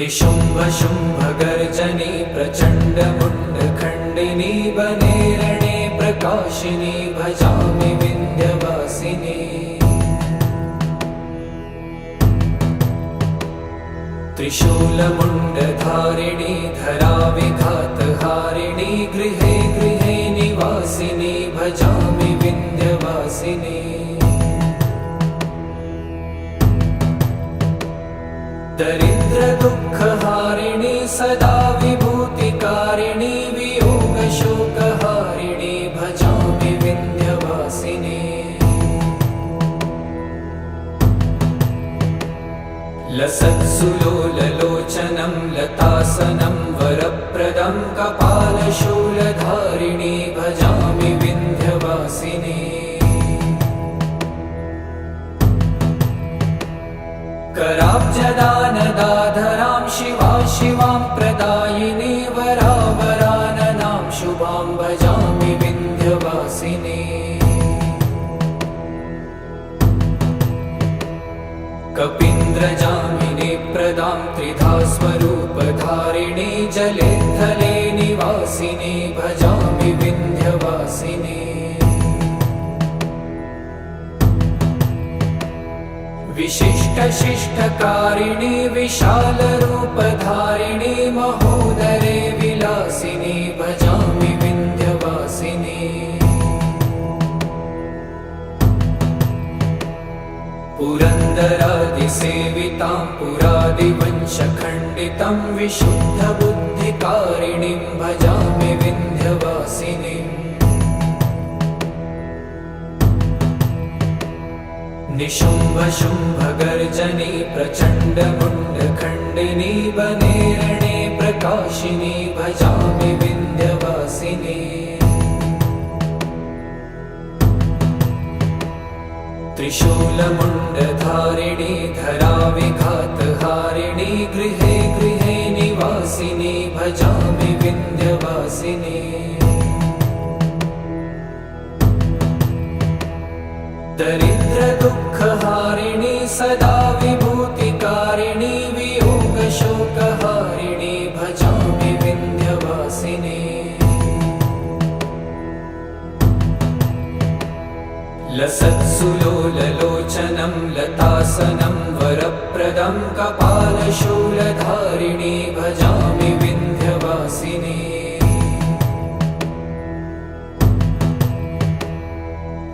निशुम्भ शुम्भ गर्जनी प्रचण्ड मुण्डखण्डिनी वने रणे प्रकाशिनी भजामि विन्ध्यवासिनी। त्रिशूलमुण्डधारिणी धराविघातहारिणी गृहे गृहे निवासिनी भजामि विन्ध्यवासिनी। दरिद्र दुःखहारिणी सदा विभूतिकारिणी वियोगशोकहारिणी भजामि विन्ध्यवासिनी। लसत्सुलोललोचनं लतासनं वरप्रदं कपालशूलधारिणी भजामि विन्ध्यवासिनी। कराब्जदानदाधरां शिवा शिवां प्रदायिनी वरावराननां शुभां भजामि विन्ध्यवासिनी। कपीन्द्रजामिनी प्रदां त्रिधा स्वरूपधारिणी जले थले निवासिनी भजामि विन्ध्यवासिनी। विशिष्टशिष्टकारिणी विशालरूपधारिणी महोदरे विलासिनी भजामि विन्ध्यवासिनी। पुरन्दरादिसेवितां पुरादिवंशखण्डितं विशुद्धबुद्धिकारिणीं भजामि विन्ध्यवासिनीम्। निशुम्भ शुम्भ गर्जनी प्रचण्ड मुण्डखण्डिनी वने रणे प्रकाशिनी भजामि विन्ध्यवासिनी। त्रिशूलमुण्डधारिणी धराविघातहारिणी गृहे गृहे निवासिनी भजामि विन्ध्यवासिनी। दरिद्र दुःखहारिणी सदा विभूतिकारिणी वियोगशोकहारिणी भजामि विन्ध्यवासिनी। लसत्सुलोललोचनं लतासनं वरप्रदं कपालशूलधारिणी भजामि विन्ध्यवासिनी।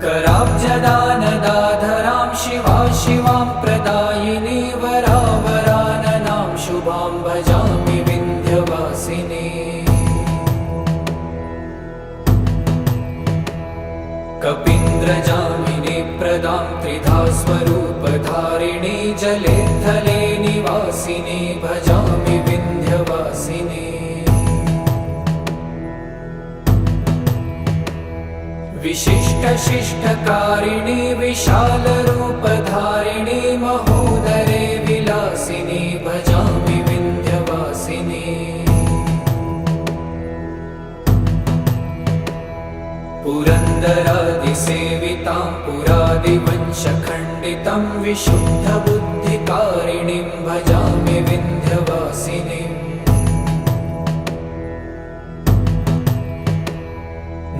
कराब्जदानदाधरां शिवा शिवां प्रदायिनी वरावराननां शुभां भजामि विन्ध्यवासिनी। कपीन्द्रजामिनी प्रदां त्रिधा स्वरूपधारिणी जले थले निवासिनी भजामि विन्ध्यवासिनी। विशिष्टशिष्टकारिणी विशालरूपधारिणी महोदरे विलासिनी भजामि विन्ध्यवासिनी। पुरन्दरादिसेवितां पुरादिवंशखण्डितं विशुद्धबुद्धिकारिणीं भजामि विन्ध्यवासिनीम्।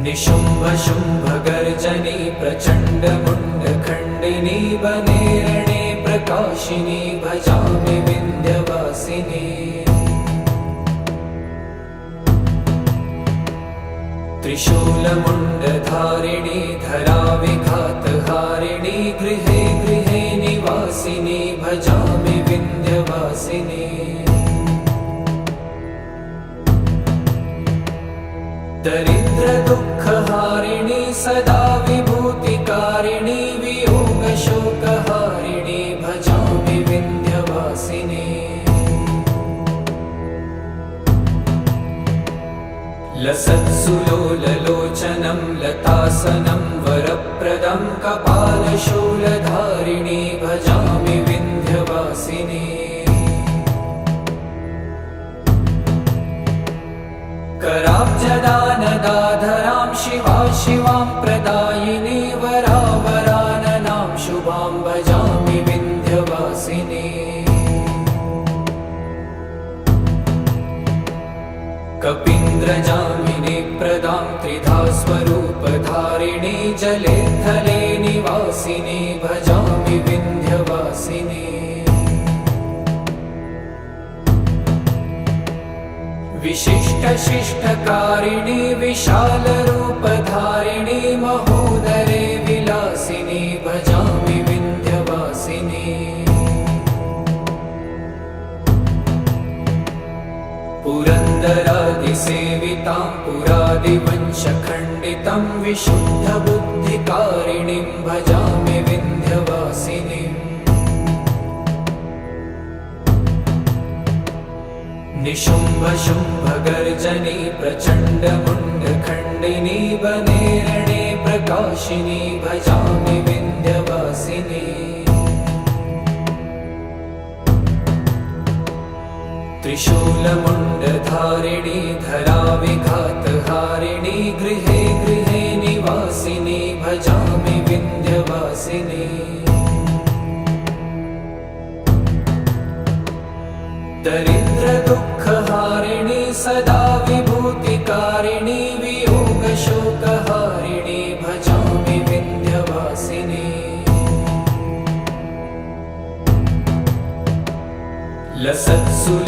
निशुम्भ शुम्भ गर्जनी प्रचण्ड मुण्डखण्डिनी वने रणे प्रकाशिनी भजामि विन्ध्यवासिनी। त्रिशूलमुण्डधारिणी धराविघातहारिणी गृहे गृहे निवासिनी भजामि विन्ध्यवासिनी। दरिद्र दुःखहारिणी सदा विभूतिकारिणी वियोगशोकहारिणी भजामि विन्ध्यवासिनी। लसत्सुलोललोचनं लतासनं वरप्रदं कपालशूलधारिणी भजामि विन्ध्यवासिनी। कराब्जदानदाधरां शिवा शिवां प्रदायिनी वरावराननां शुभां भजामि विन्ध्यवासिनी। कपीन्द्रजामिनी प्रदां त्रिधा स्वरूपधारिणी जले थले निवासिनी भजामि विन्ध्यवासिनी विशिष्टशिष्टकारिणी विशालरूपधारिणी महोदरे विलासिनी भजामि विन्ध्यवासिनी पुरन्दरादिसेवितां पुरादिवंशखण्डितं विशुद्धबुद्धिकारिणीं भजामि विन्ध्यवासिनीम् निशुम्भशुम्भगर्जनी प्रचण्डमुण्डखण्डिनी वनेरणे प्रकाशिनी भजामि विन्ध्यवासिनी त्रिशूलमुण्डधारिणी धराविघातहारिणी गृहे गृहे निवासिनी भजामि विन्ध्यवासिनी दरिद्रदुःखहारिणी सदा विभूतिकारिणी वियोगशोकहारिणी भजामि विन्ध्यवासिनी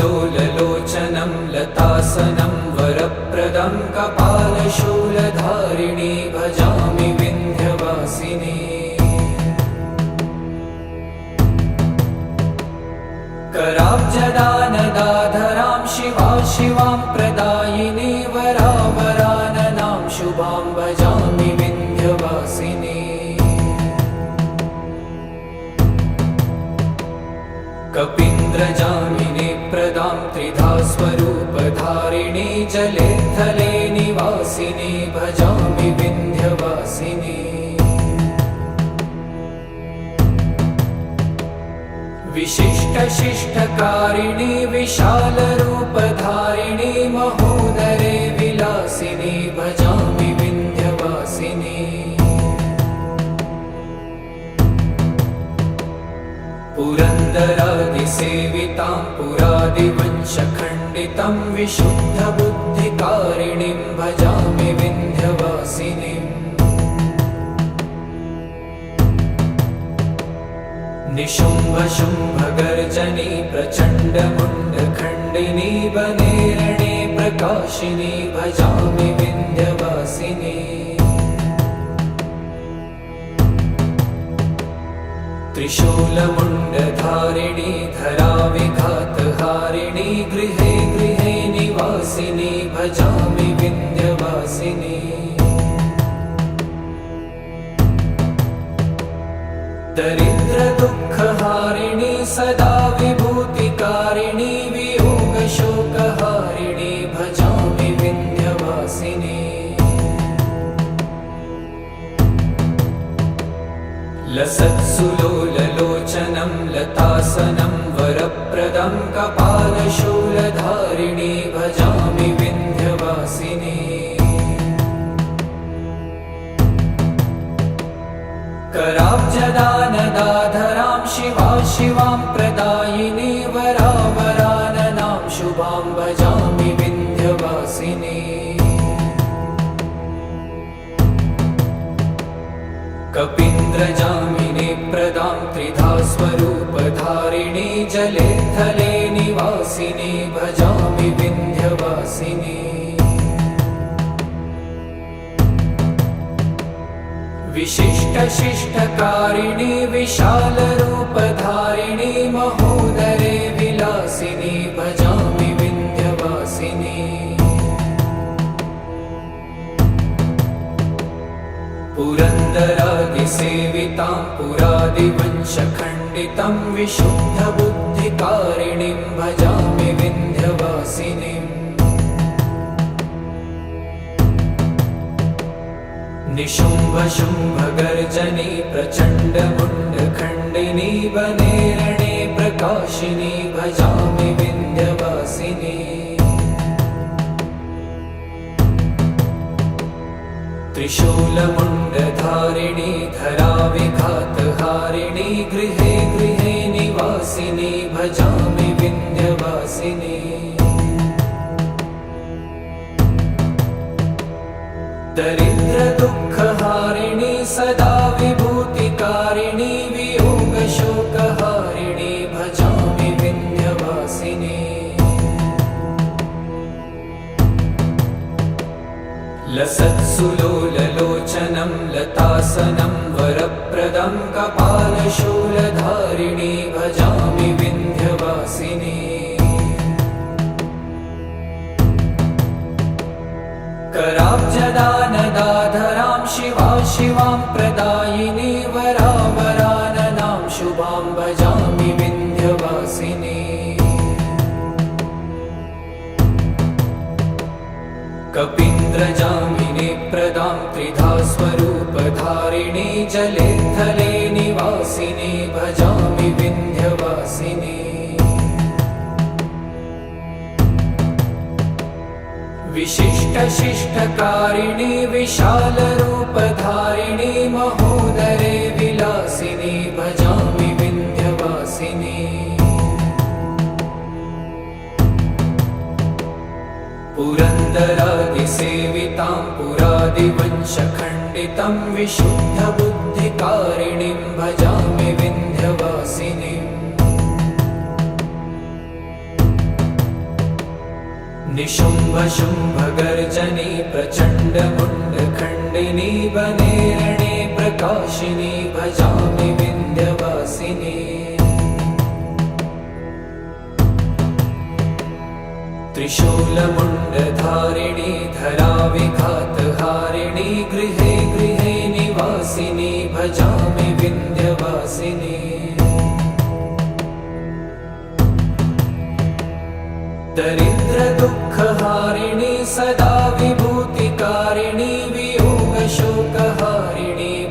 लसत्सुलोललोचनं लतासनं वरप्रदं कपालशूलधारिणी भजामि विन्ध्यवासिनी कराब्जदानदाधरां शिवां प्रदायिनी वरावराननां शुभां भजामि विन्ध्यवासिनी कपीन्द्रजामिनी प्रदां त्रिधा स्वरूपधारिणी जले थले निवासिनी भजामि विन्ध्यवासिनी विशिष्टशिष्टकारिणी विशालरूपधारिणी महोदरे विलासिनी भजामि विन्ध्यवासिनी पुरन्दरादिसेवितां पुरादिवंशखण्डितं विशुद्धबुद्धिकारिणीं भजामि विन्ध्यवासिनीम् निशुम्भशुम्भगर्जनी प्रचण्डमुण्डखण्डिनी वनेरणे प्रकाशिनी भजामि विन्ध्यवासिनी त्रिशूलमुण्डधारिणी धराविघातहारिणी गृहे गृहे निवासिनी भजामि विन्ध्यवासिनी दरिद्रदुःखहारिणी सदा विभूतिकारिणी वियोगशोकहारिणी भजामि विन्ध्यवासिनी लसत्सुलोललोचनं लतासनं वरप्रदं कपालशूलधारिणी भजामि विन्ध्यवासिनी कराब्जदानदाधरां शिवां प्रदायिनी वरावराननां शुभां भजामि विन्ध्यवासिनी कपीन्द्रजामिनी प्रदां त्रिधा स्वरूपधारिणी जले थले निवासिनी भजामि विन्ध्यवासिनी विशिष्टशिष्टकारिणी विशालरूपधारिणी महोदरे विलासिनी भजामि विन्ध्यवासिनी पुरन्दरादिसेवितां पुरादिवंशखण्डितं विशुद्धबुद्धिकारिणीं भजामि विन्ध्यवासिनीम् निशुम्भशुम्भगर्जनी प्रचण्डमुण्डखण्डिनी वनेरणे प्रकाशिनी भजामि विन्ध्यवासिनी त्रिशूलमुण्डधारिणी धराविघातहारिणी गृहे गृहे निवासिनी भजामि विन्ध्यवासिनी दरिद्रदुःखहारिणी सदा विभूतिकारिणी वियोगशोकहारिणी भजामि विन्ध्यवासिनी लसत्सुलोललोचनं लतासनं वरप्रदं कपालशूलधारिणी भजामि विन्ध्यवासिनी कराब्जदानदाधरां शिवां प्रदायिनी वरावराननां शुभां भजामि विन्ध्यवासिनी कपीन्द्रजामिनी प्रदां त्रिधा स्वरूपधारिणी जले थले निवासिनी भजामि विन्ध्यवासिनी विशिष्टशिष्टकारिणी विशालरूपधारिणी महोदरे विलासिनी भजामि विन्ध्यवासिनी पुरन्दरादिसेवितां पुरादिवंशखण्डितं विशुद्धबुद्धिकारिणीं भजामि विन्ध्यवासिनीम् निशुम्भशुम्भगर्जनी प्रचण्डमुण्डखण्डिनी वने रणे प्रकाशिनी भजामि विन्ध्यवासिनी त्रिशूलमुण्डधारिणी धराविघातहारिणी गृहे गृहे निवासिनी भजामि विन्ध्यवासिनी दरिद्रदुःखहारिणी सदा विभूतिकारिणी वियोगशोकहारिणी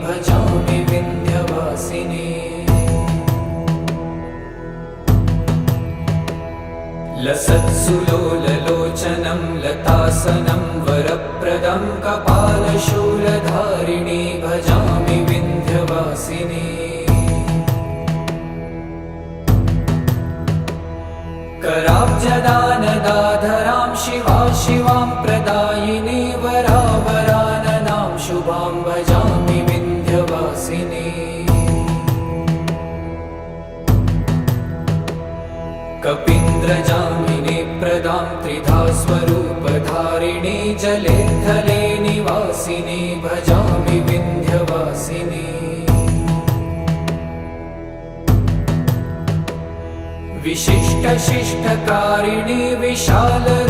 भजामि विन्ध्यवासिनी लसत्सुलोललोचनं लतासनं वरप्रदं कपालशूलधारिणी भजामि विन्ध्यवासिनी कराब्जदानदाधरां शिवां प्रदायिनी वरावराननां शुभां भजामि विन्ध्यवासिनी कपीन्द्रजामिनी प्रदां त्रिधा स्वरूपधारिणी जले थले निवासिनी भजामि विन्ध्यवासिनी विशिष्टशिष्टकारिणी विशालरूपधारिणी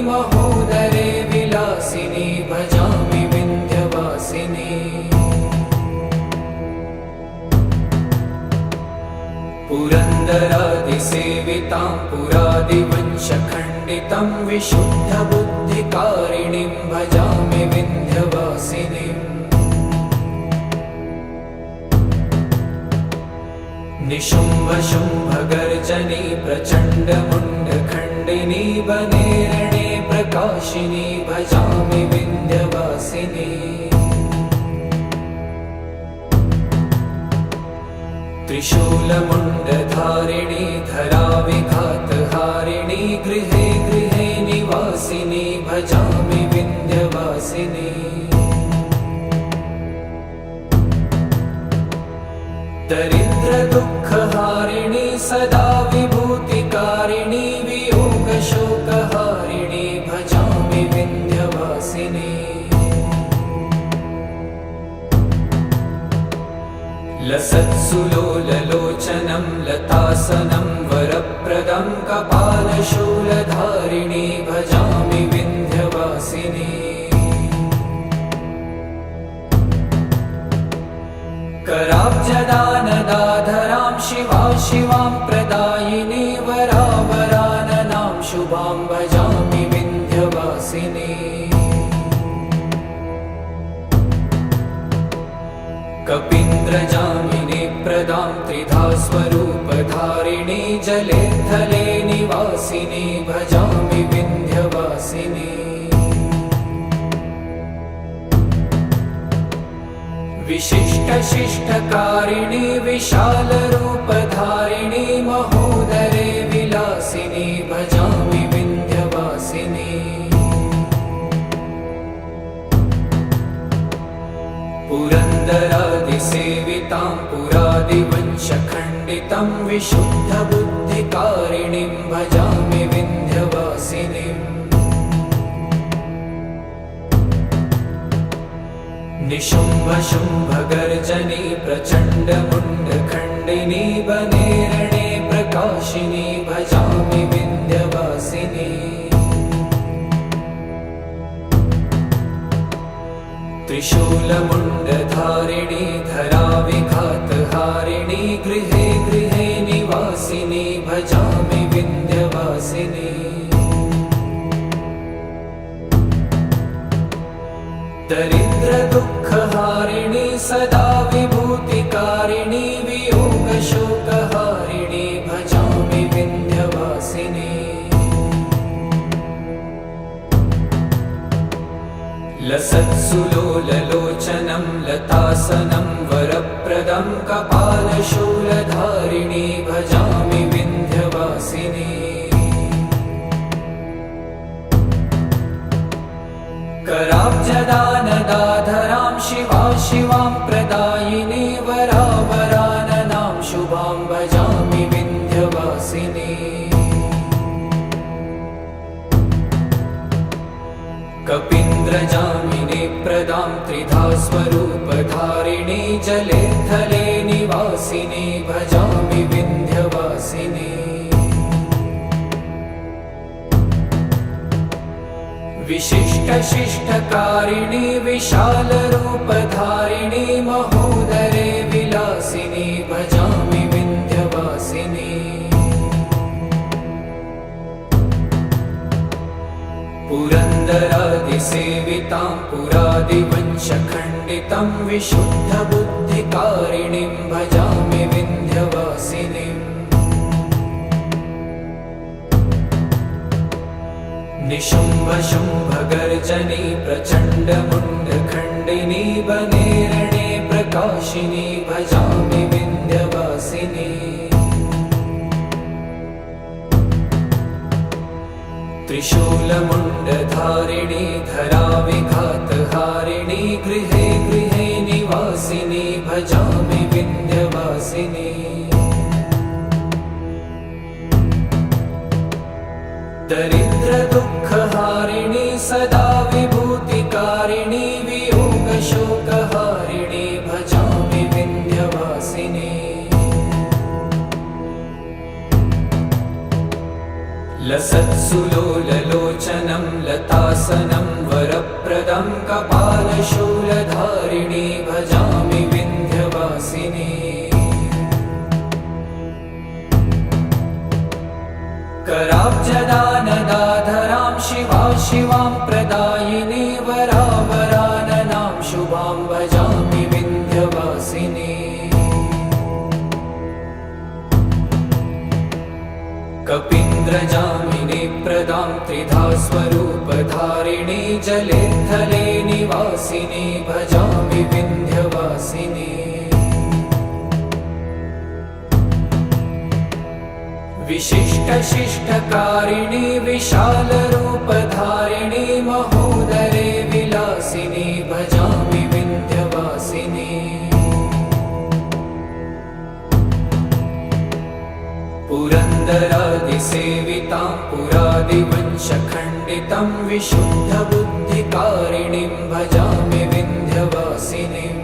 महोदरे विलासिनी भजामि विन्ध्यवासिनी पुरन्दरादिसेवितां पुरादिवंशखण्डितं विशुद्धबुद्धिकारिणीं भजामि विन्ध्यवासिनीम् निशुम्भशुम्भगर्जनी प्रचण्डमुण्डखण्डिनी वने रणे प्रकाशिनी भजामि विन्ध्यवासिनी त्रिशूलमुण्डधारिणी धराविघातहारिणी गृहे गृहे निवासिनी भजामि विन्ध्यवासिनी दरिद्रदुःखहारिणी सदा विभूतिकारिणी वियोगशोकहारिणी भजामि विन्ध्यवासिनी लसत्सुलोललोचनं लतासनं वरप्रदं कपालशूलधारिणी भजामि विन्ध्यवासिनी कराब्जदानदाधरां शिवां प्रदायिनी वरावराननां शुभां भजामि विन्ध्यवासिनी कपीन्द्रजामिनी प्रदां त्रिधा स्वरूपधारिणी जले थले निवासिनी भजामि विन्ध्यवासिनी विशिष्टशिष्टकारिणी विशालरूपधारिणी महोदरे विलासिनी भजामि विन्ध्यवासिनी पुरन्दरादिसेवितां पुरादिवंशखण्डितं विशुद्धबुद्धिकारिणीं भजामि विन्ध्यवासिनीम् निशुम्भशुम्भगर्जनी प्रचण्डमुण्डखण्डिनी वने रणे प्रकाशिनी भजामि विन्ध्यवासिनी त्रिशूलमुण्डधारिणी धराविघातहारिणी गृहे गृहे निवासिनी भजामि विन्ध्यवासिनी दरिद्रदुःखहारिणी सदा विभूतिकारिणी वियोगशोकहारिणी भजामि विन्ध्यवासिनी लसत्सुलोललोचनं लतासनं वरप्रदं कपालशूलधारिणी भजामि विन्ध्यवासिनी कराब्जदानदाधरां शिवा शिवां प्रदायिनी वरावराननां शुभां भजामि विन्ध्यवासिनी कपीन्द्रजामिनी प्रदां त्रिधा स्वरूपधारिणी जले थले निवासिनी भजामि विन्ध्यवासिनी विशिष्टशिष्टकारिणी विशालरूपधारिणी महोदरे विलासिनी भजामि विन्ध्यवासिनी पुरन्दरादिसेवितां पुरादिवंशखण्डितं विशुद्धबुद्धिकारिणीं भजामि विन्ध्यवासिनीम् निशुम्भशुम्भगर्जनी प्रचण्डमुण्डखण्डिनी वने रणे प्रकाशिनी भजामि विन्ध्यवासिनी त्रिशूलमुण्डधारिणी धराविघातहारिणी गृहे गृहे निवासिनी भजामि विन्ध्यवासिनी दरिद्रदुःखहारिणी सदा विभूतिकारिणी वियोगशोकहारिणी भजामि विन्ध्यवासिनी लसत्सुलोललोचनं लतासनं वरप्रदं कपालशूलधारिणी भजामि विन्ध्यवासिनी कराब्जदानदाधरां शिवा शिवां प्रदायिनी वरावराननां शुभां भजामि विन्ध्यवासिनी कपीन्द्रजामिनी प्रदां त्रिधा स्वरूपधारिणी जले थले निवासिनी भजामि विन्ध्यवासिनी विशिष्टशिष्टकारिणी विशालरूपधारिणी महोदरे विलासिनी भजामि विन्ध्यवासिनी पुरन्दरादिसेवितां पुरादिवंशखण्डितं विशुद्धबुद्धिकारिणीं भजामि विन्ध्यवासिनीम्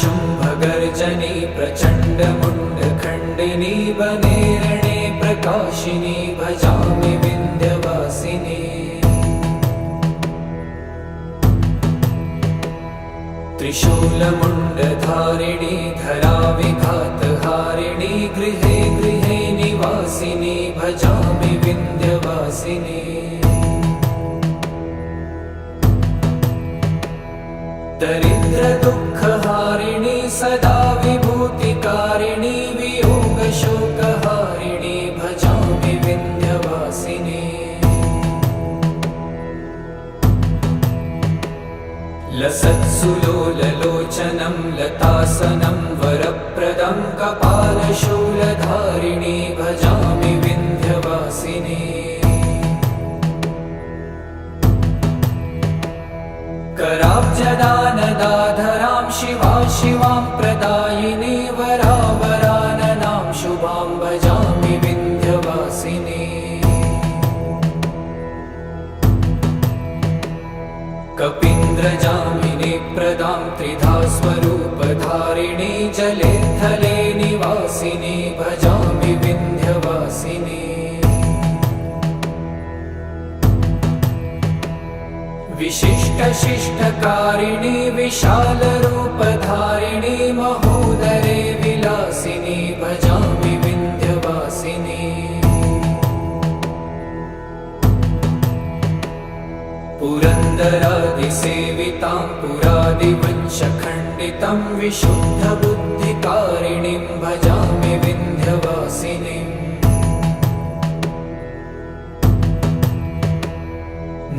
निशुम्भशुम्भगर्जनी प्रचण्डमुण्डखण्डिनी वने रणे प्रकाशिनी भजामि विन्ध्यवासिनी त्रिशूलमुण्डधारिणी धराविघातहारिणी गृहे गृहे निवासिनी भजामि विन्ध्यवासिनी दरिद्रदुःखहारिणी सदा विभूतिकारिणी वियोगशोकहारिणी भजामि विन्ध्यवासिनी लसत्सुलोललोचनं लतासनं वरप्रदं कपालशूलधारिणी भजामि विन्ध्यवासिनी कराब्जदानदाधरां शिवा शिवां प्रदायिनी वरावराननां शुभां भजामि विन्ध्यवासिनी कपीन्द्रजामिनी प्रदां त्रिधा स्वरूपधारिणी जले थले निवासिनी भजामि विन्ध्यवासिनी विशिष्टशिष्टकारिणी विशालरूपधारिणी महोदरे विलासिनी भजामि विन्ध्यवासिनी पुरन्दरादिसेवितां पुरादिवंशखण्डितं विशुद्धबुद्धिकारिणीं भजामि विन्ध्यवासिनीम्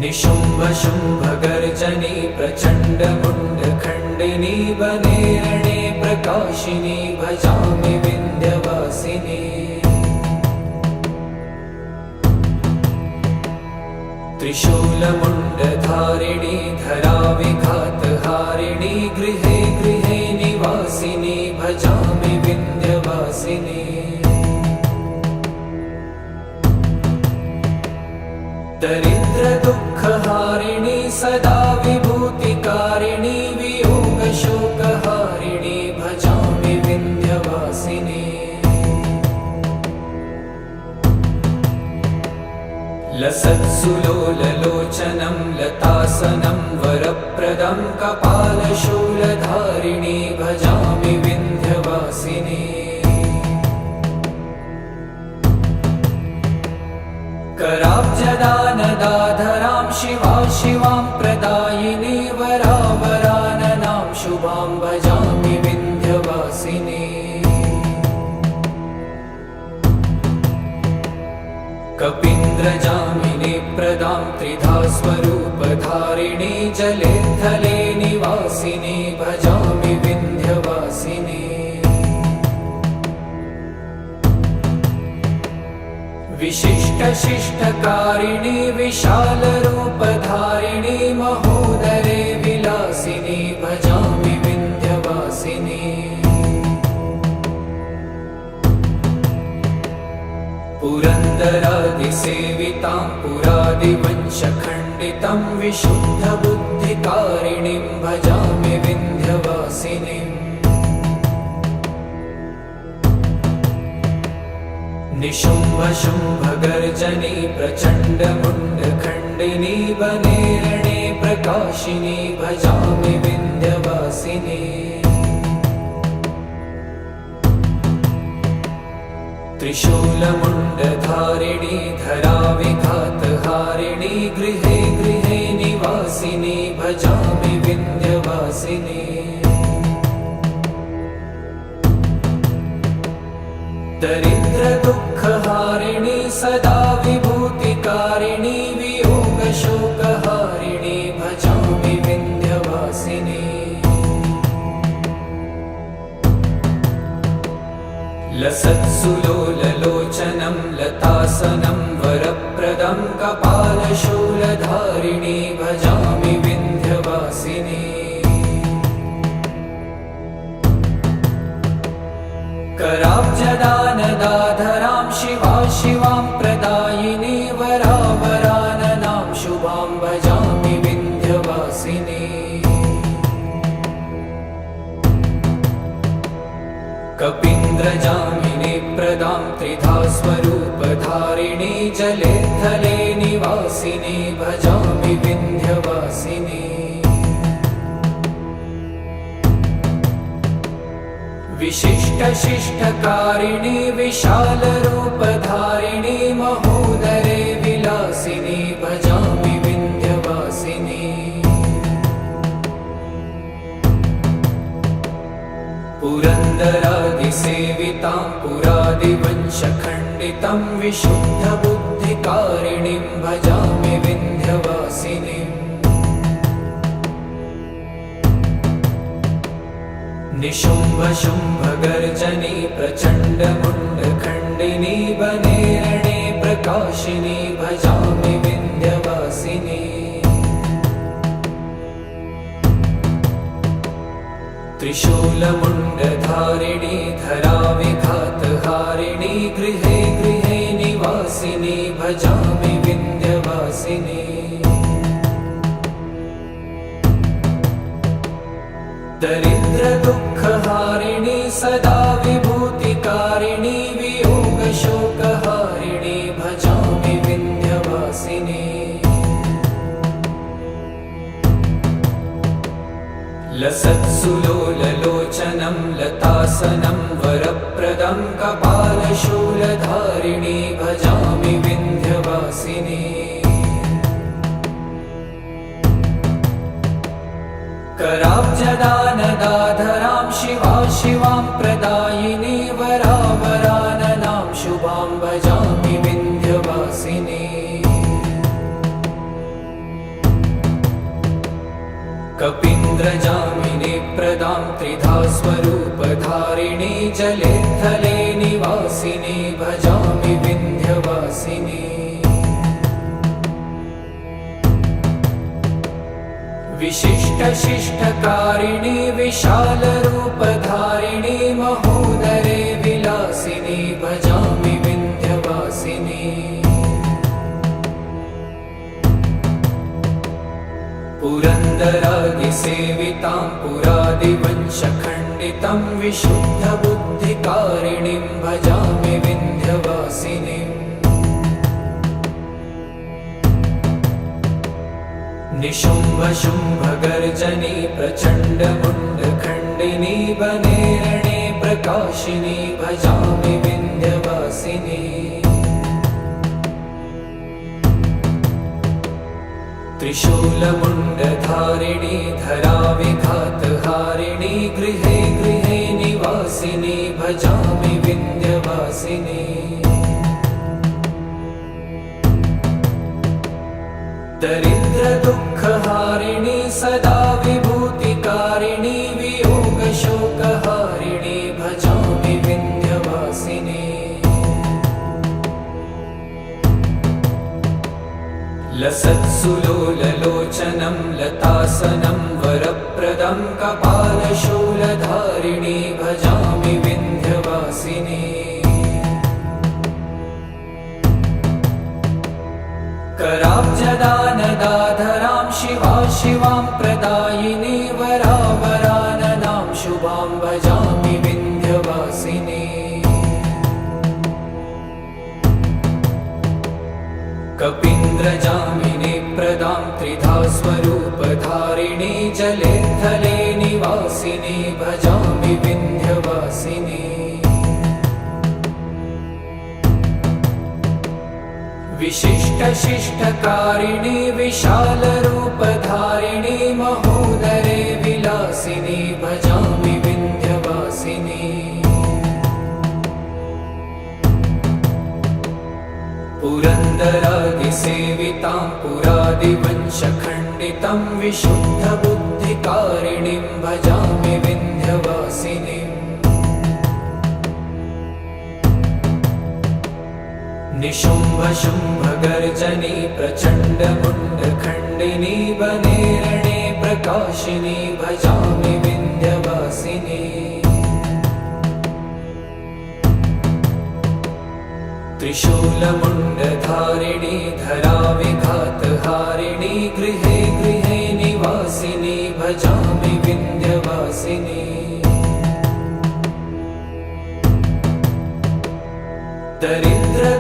निशुम्भशुम्भगर्जनी प्रचण्डमुण्डखण्डिनी वने रणे प्रकाशिनी भजामि विन्ध्यवासिनी त्रिशूलमुण्डधारिणी धराविघातहारिणी गृहे गृहे निवासिनी भजामि विन्ध्यवासिनी दरिद्रदुःखहारिणी सदा विभूतिकारिणी वियोगशोकहारिणी भजामि विन्ध्यवासिनी लसत्सुलोललोचनं लतासनं वरप्रदं कपालशूलधारिणी भजामि विन्ध्यवासिनी कराब्जदानदाधरां शिवा शिवां प्रदायिनी वरावराननां शुभां भजामि विन्ध्यवासिनी कपीन्द्रजामिनी प्रदां त्रिधा स्वरूपधारिणी जले थले निवासिनी भजामि विन्ध्यवासिनी विशिष्टशिष्टकारिणी विशालरूपधारिणी महोदरे विलासिनी भजामि विन्ध्यवासिनी पुरन्दरादिसेवितां पुरादिवंशखण्डितं विशुद्धबुद्धिकारिणीं भजामि विन्ध्यवासिनीम् निशुम्भशुम्भगर्जनी प्रचण्डमुण्डखण्डिनी वने रणे प्रकाशिनी भजामि विन्ध्यवासिनी त्रिशूलमुण्डधारिणी धराविघातहारिणी गृहे गृहे निवासिनी भजामि विन्ध्यवासिनी दरिद्रदुःखहारिणी सदा विभूतिकारिणी वियोगशोकहारिणी भजामि विन्ध्यवासिनी लसत्सुलोललोचनं लतासनं वरप्रदं कपालशूलधारिणी भजामि विन्ध्यवासिनी कराब्जदानदाधरां शिवा शिवां प्रदायिनी वरावराननां शुभां भजामि विन्ध्यवासिनी कपीन्द्रजामिनी प्रदां त्रिधा स्वरूपधारिणी जले थले निवासिनी भजामि विन्ध्यवासिनी विशिष्टशिष्टकारिणी विशालरूपधारिणी महोदरे विलासिनी भजामि विन्ध्यवासिनी पुरन्दरादिसेवितां पुरादिवंशखण्डितं विशुद्धबुद्धिकारिणीं भजामि विन्ध्यवासिनीम् निशुम्भशुम्भगर्जनी प्रचण्डमुण्डखण्डिनी वने रणे प्रकाशिनी भजामि विन्ध्यवासिनी त्रिशूलमुण्डधारिणी धराविघातहारिणी गृहे गृहे निवासिनी भजामि विन्ध्यवासिनी दरिद्रदुःखहारिणी सदा विभूतिकारिणी वियोगशोकहारिणी भजामि विन्ध्यवासिनी लसत्सुलोललोचनं लतासनं वरप्रदं कपालशूलधारिणी भजामि विन्ध्यवासिनी कराब्जदानदाधरां शिवा शिवां प्रदायिनी वरावराननां शुभां भजामि विन्ध्यवासिनी कपीन्द्रजामिनी प्रदां त्रिधा स्वरूपधारिणी जले थले निवासिनी भजामि विन्ध्यवासिनी विशिष्टशिष्टकारिणी विशालरूपधारिणी महोदरे विलासिनी भजामि विन्ध्यवासिनी पुरन्दरादिसेवितां पुरादिवंशखण्डितं विशुद्धबुद्धिकारिणीं भजामि विन्ध्यवासिनीम् निशुम्भशुम्भगर्जनी प्रचण्डमुण्डखण्डिनी वने रणे प्रकाशिनी भजामि विन्ध्यवासिनी त्रिशूलमुण्डधारिणी धराविघातहारिणी गृहे गृहे निवासिनी भजामि विन्ध्यवासिनी दरिद्रदुःखहारिणी सदा विभूतिकारिणी वियोगशोकहारिणी भजामि विन्ध्यवासिनी लसत्सुलोललोचनं लतासनं वरप्रदं कपालशूलधारिणी भजामि विन्ध्यवासिनी कराब्जदानदाधरां शिवा शिवां प्रदायिनी वरावराननां शुभां भजामि विन्ध्यवासिनी कपीन्द्रजामिनी प्रदां त्रिधा स्वरूपधारिणी जले थले निवासिनी भजामि विन्ध्यवासिनी विशिष्टशिष्टकारिणी विशालरूपधारिणी महोदरे विलासिनी भजामि विन्ध्यवासिनी पुरन्दरादिसेवितां पुरादिवंशखण्डितं विशुद्धबुद्धिकारिणीं भजामि विन्ध्यवासिनीम् निशुम्भशुम्भगर्जनी प्रचण्डमुण्डखण्डिनी वने रणे प्रकाशिनी भजामि विन्ध्यवासिनी त्रिशूलमुण्डधारिणी धराविघातहारिणी गृहे गृहे निवासिनी भजामि विन्ध्यवासिनी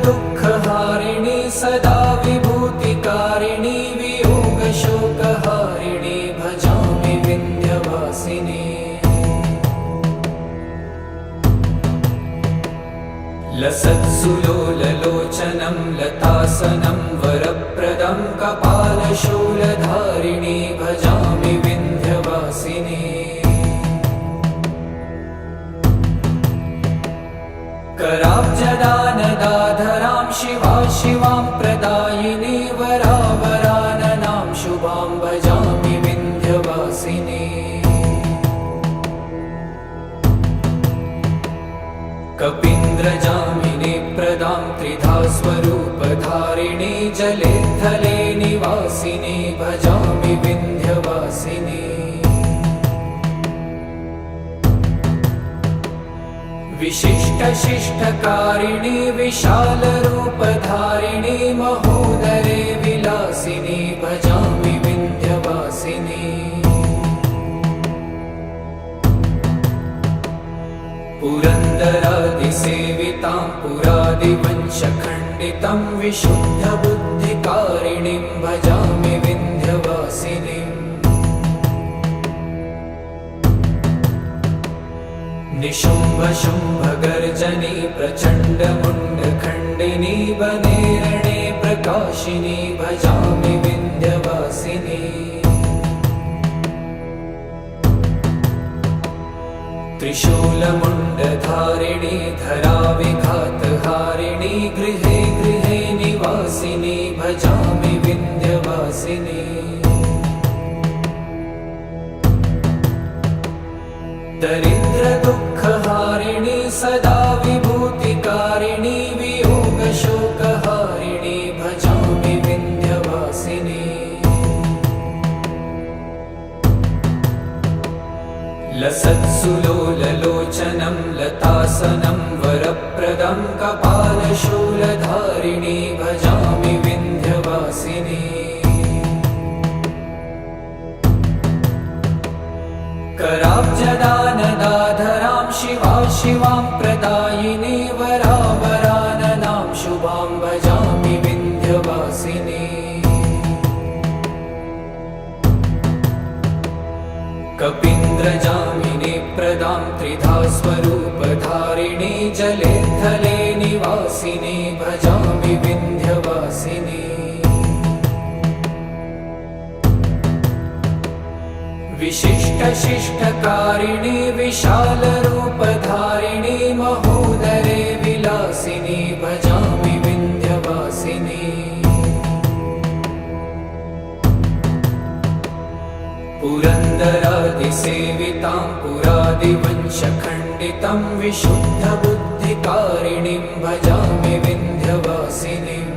दरिद्रदुःखहारिणी सदा विभूतिकारिणी वियोगशोकहारिणी भजामि विन्ध्यवासिनी लसत्सुलोललोचनं लतासनं वरप्रदं कपालशूलधारिणी भजामि विन्ध्यवासिनी कराब्जदानदाधरां शिवा शिवां प्रदायिनी वरावराननां शुभां भजामि विन्ध्यवासिनी कपीन्द्रजामिनी प्रदां त्रिधा स्वरूपधारिणी जले थले निवासिनी भजामि विन्ध्यवासिनी विशिष्टशिष्टकारिणी विशालरूपधारिणी महोदरे विलासिनी भजामि विन्ध्यवासिनी पुरन्दरादिसेवितां पुरादिवंशखण्डितं विशुद्धबुद्धिकारिणीं भजामि विन्ध्यवासिनीम् निशुम्भशुम्भगर्जनी प्रचण्डमुण्डखण्डिनी वने रणे प्रकाशिनी भजामि विन्ध्यवासिनी त्रिशूलमुण्डधारिणी धराविघातहारिणी गृहे गृहे निवासिनी भजामि विन्ध्यवासिनी दरिद्रदुःखहारिणी सदा विभूतिकारिणी वियोगशोकहारिणी भजामि विन्ध्यवासिनी लसत्सुलोललोचनं लतासनं वरप्रदं कपालशूलधारिणी भजामि विन्ध्यवासिनी कराब्जदानदाधरां शिवां प्रदायिनी वरावराननां शुभां भजामि विन्ध्यवासिनी कपीन्द्रजामिनी प्रदां त्रिधा स्वरूपधारिणी जले थले निवासिनी भजामि विन्ध्यवासिनी विशिष्टशिष्टकारिणी विशालरूपधारिणी महोदरे विलासिनी भजामि विन्ध्यवासिनी पुरन्दरादिसेवितां पुरादिवंशखण्डितं विशुद्धबुद्धिकारिणीं भजामि विन्ध्यवासिनीम्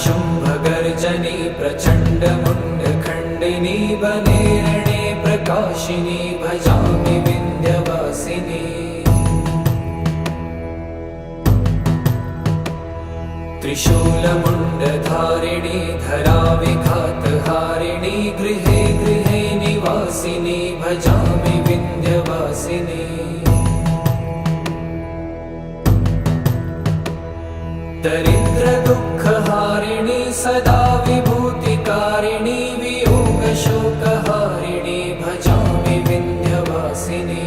निशुम्भशुम्भगर्जनी प्रचण्डमुण्डखण्डिनी वने रणे प्रकाशिनी भजामि विन्ध्यवासिनी त्रिशूलमुण्डधारिणी धराविघातहारिणी गृहे गृहे निवासिनी भजामि विन्ध्यवासिनी दरिद्रदुःखहारिणी सदा विभूतिकारिणी वियोगशोकहारिणी भजामि विन्ध्यवासिनी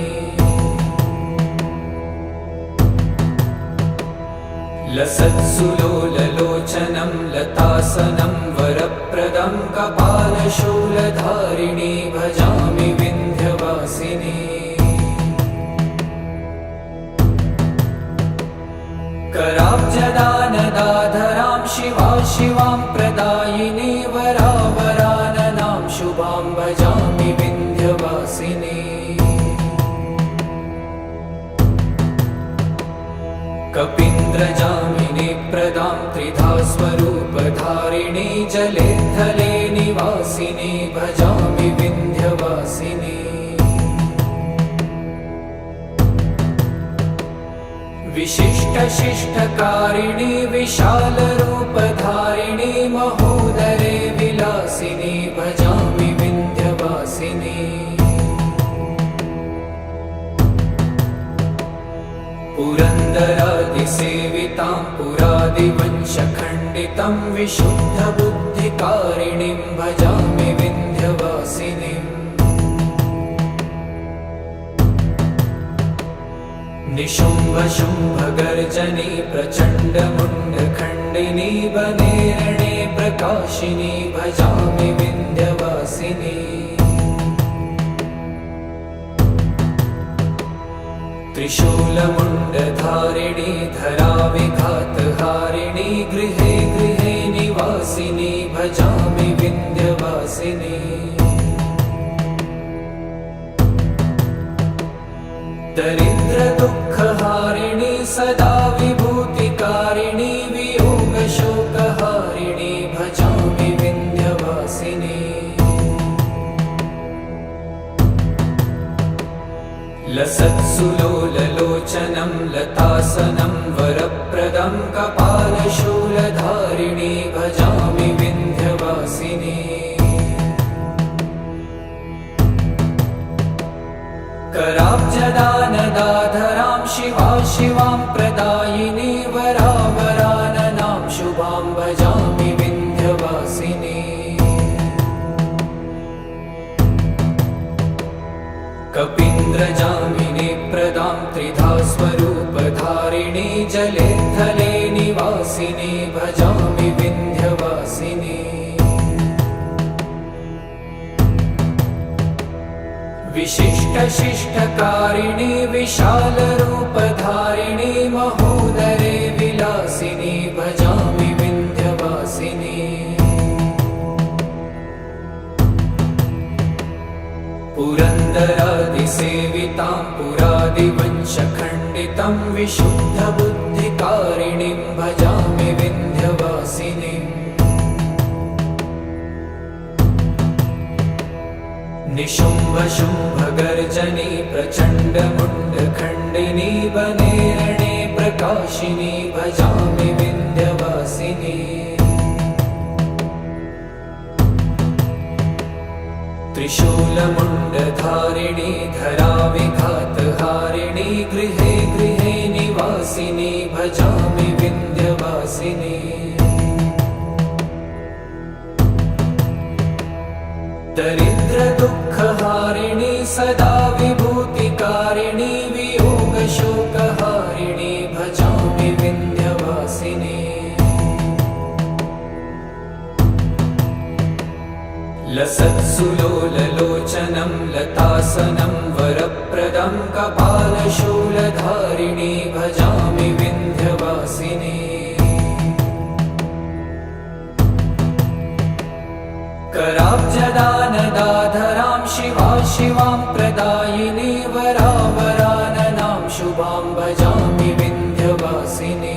लसत्सुलोललोचनं लतासनं वरप्रदं कपालशूलधारिणी भजामि विन्ध्यवासिनी कराब्जदानदाधरां शिवां प्रदायिनी वरावराननां शुभां भजामि विन्ध्यवासिनी कपीन्द्रजामिनी प्रदां त्रिधा स्वरूपधारिणी जले थले निवासिनी भजामि विन्ध्यवासिनी विशिष्टशिष्टकारिणी विशालरूपधारिणी महोदरे विलासिनी भजामि विन्ध्यवासिनी पुरन्दरादिसेवितां पुरादिवंशखण्डितं विशुद्धबुद्धिकारिणीं भजामि विन्ध्यवासिनीम् निशुम्भशुम्भगर्जनी प्रचण्डमुण्डखण्डिनी वने रणे प्रकाशिनी भजामि विन्ध्यवासिनी त्रिशूलमुण्डधारिणी धराविघातहारिणी गृहे गृहे निवासिनी भजामि विन्ध्यवासिनी दरिद्रदुःखहारिणी सदा विभूतिकारिणी वियोगशोकहारिणी भजामि विन्ध्यवासिनी लतासनं वरप्रदं कपालशूलधारिणी भजामि विन्ध्यवासिनी कराब्जदानदाधरां शिवां प्रदायिनी वरावराननां शुभां भजामि विन्ध्यवासिनी कपीन्द्रजामिनी प्रदां त्रिधा स्वरूपधारिणी जले थले निवासिनी भजामि विन्ध्यवासिनी विशिष्टशिष्टकारिणी विशालरूपधारिणी महोदरे विलासिनी भजामि विन्ध्यवासिनी पुरन्दरादिसेवितां पुरादिवंशखण्डितं विशुद्धबुद्धिकारिणीं भजामि विन्ध्यवासिनीम् निशुम्भशुम्भगर्जनी प्रचण्डमुण्डखण्डिनी वने रणे प्रकाशिनी भजामि विन्ध्यवासिनी त्रिशूलमुण्डधारिणी धराविघातहारिणी गृहे गृहे निवासिनी भजामि विन्ध्यवासिनी दरिद्रदुःखहारिणी सदा विभूतिकारिणी वियोगशोकहारिणी भजामि विन्ध्यवासिनी लसत्सुलोललोचनं लतासनं वरप्रदं कपालशूलधारिणी भजामि विन्ध्यवासिनी कराब्जदानदाधरां शिवां प्रदायिनी वरावराननां शुभां भजामि विन्ध्यवासिनी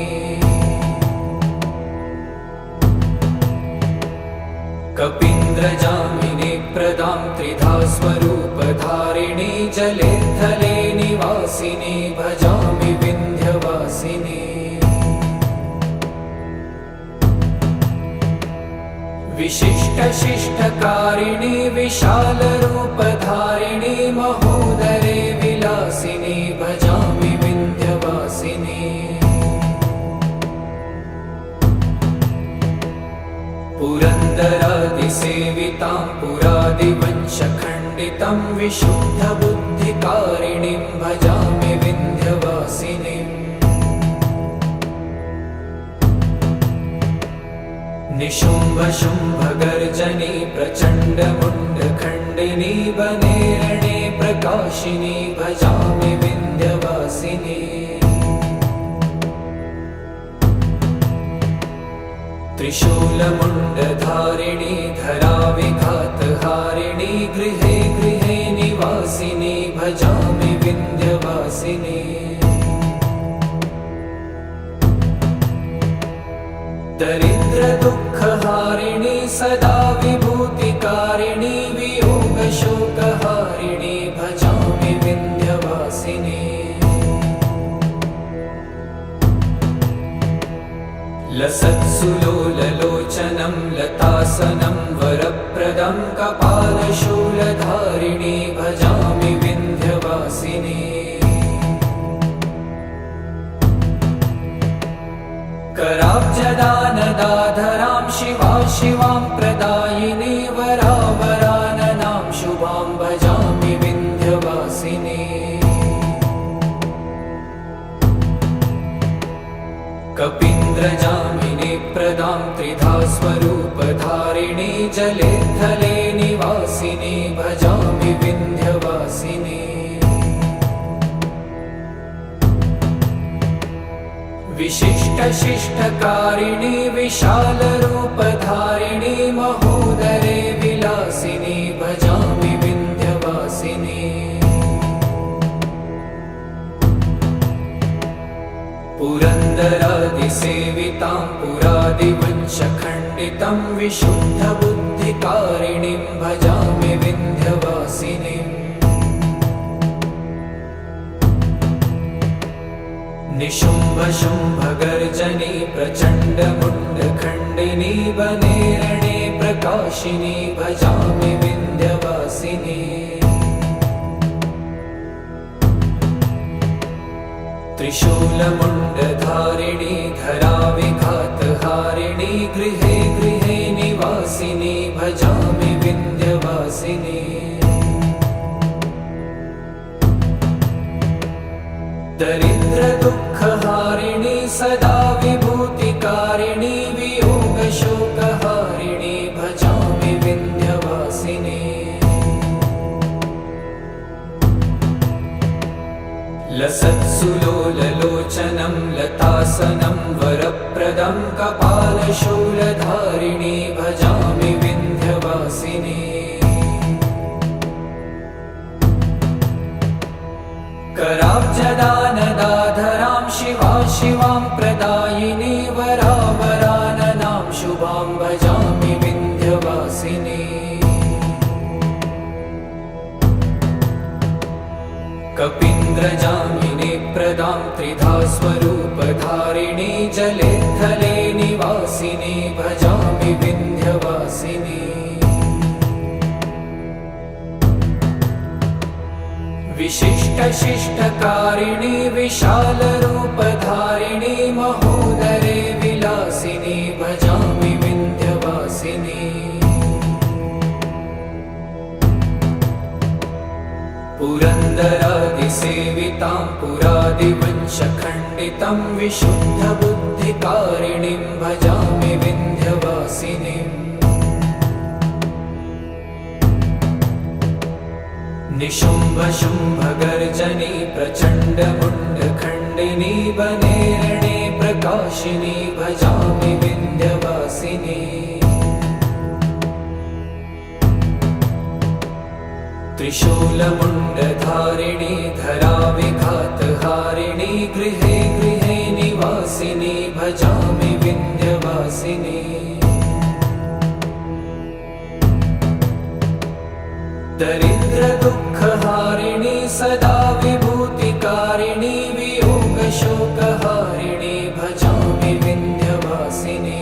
कपीन्द्रजामिनी प्रदां त्रिधा स्वरूपधारिणी जले थले निवासिनी भजामि विन्ध्यवासिनी विशिष्टशिष्टकारिणी विशालरूपधारिणी महोदरे विलासिनी भजामि विन्ध्यवासिनी पुरन्दरादिसेवितां पुरादिवंशखण्डितं विशुद्धबुद्धिकारिणीं भजामि विन्ध्यवासिनीम् निशुम्भशुम्भगर्जनी प्रचण्डमुण्डखण्डिनी वने रणे प्रकाशिनी भजामि विन्ध्यवासिनी त्रिशूलमुण्डधारिणी धराविघातहारिणी गृहे गृहे निवासिनी भजामि विन्ध्यवासिनी दरिद्रदुःखहारिणी सदा विभूतिकारिणी वियोगशोकहारिणी भजामि विन्ध्यवासिनी लसत्सुलोललोचनं लतासनं वरप्रदं कपालशूलधारिणी भजामि विन्ध्यवासिनी कराब्जदानदाधरां शिवां प्रदायिनी वरावराननां शुभां भजामि विन्ध्यवासिनी कपीन्द्रजामिनी प्रदां त्रिधा स्वरूपधारिणी जले थले निवासिनी भजामि विन्ध्यवासिनी विशिष्टशिष्टकारिणी विशालरूपधारिणी महोदरे विलासिनी भजामि विन्ध्यवासिनी पुरन्दरादिसेवितां पुरादिवंशखण्डितं विशुद्धबुद्धिकारिणीं भजामि विन्ध्यवासिनीम् निशुम्भशुम्भगर्जनी प्रचण्डमुण्डखण्डिनी वने रणे प्रकाशिनी भजामि विन्ध्यवासिनी त्रिशूलमुण्डधारिणी धराविघातहारिणी गृहे गृहे निवासिनी भजामि विन्ध्यवासिनी दरिद्रदुःखहारिणी सदा विभूतिकारिणी वियोगशोकहारिणी भजामि विन्ध्यवासिनी लसत्सुलोललोचनं लतासनं वरप्रदं कपालशूलधारिणी भजामि विन्ध्यवासिनी कराब्जदानदाधरां शिवां प्रदायिनी वरावराननां शुभां भजामि विन्ध्यवासिनी कपीन्द्रजामिनी प्रदां त्रिधा स्वरूपधारिणी जले थले निवासिनी भजामि विन्ध्यवासिनी विशिष्टशिष्टकारिणी विशालरूपधारिणी महोदरे विलासिनी भजामि विन्ध्यवासिनी पुरन्दरादिसेवितां पुरादिवंशखण्डितं विशुद्धबुद्धिकारिणीं भजामि विन्ध्यवासिनीम् निशुम्भशुम्भगर्जनी प्रचण्डमुण्डखण्डिनी वने रणे प्रकाशिनी भजामि विन्ध्यवासिनी त्रिशूलमुण्डधारिणी धराविघातहारिणी गृहे गृहे निवासिनी भजामि विन्ध्यवासिनी दरिद्रदुःखहारिणी सदा विभूतिकारिणी वियोगशोकहारिणी भजामि विन्ध्यवासिनी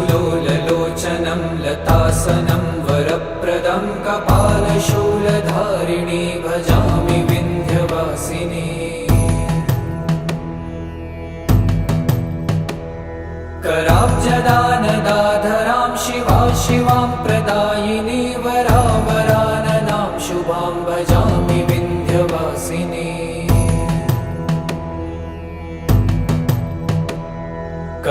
लसत्सुलोललोचनं लतासनं वरप्रदं कपालशूलधारिणी भजामि विन्ध्यवासिनी कराब्जदानदाधरां शिवां प्रदायिनी वरावराननां शुभां भजामि विन्ध्यवासिनी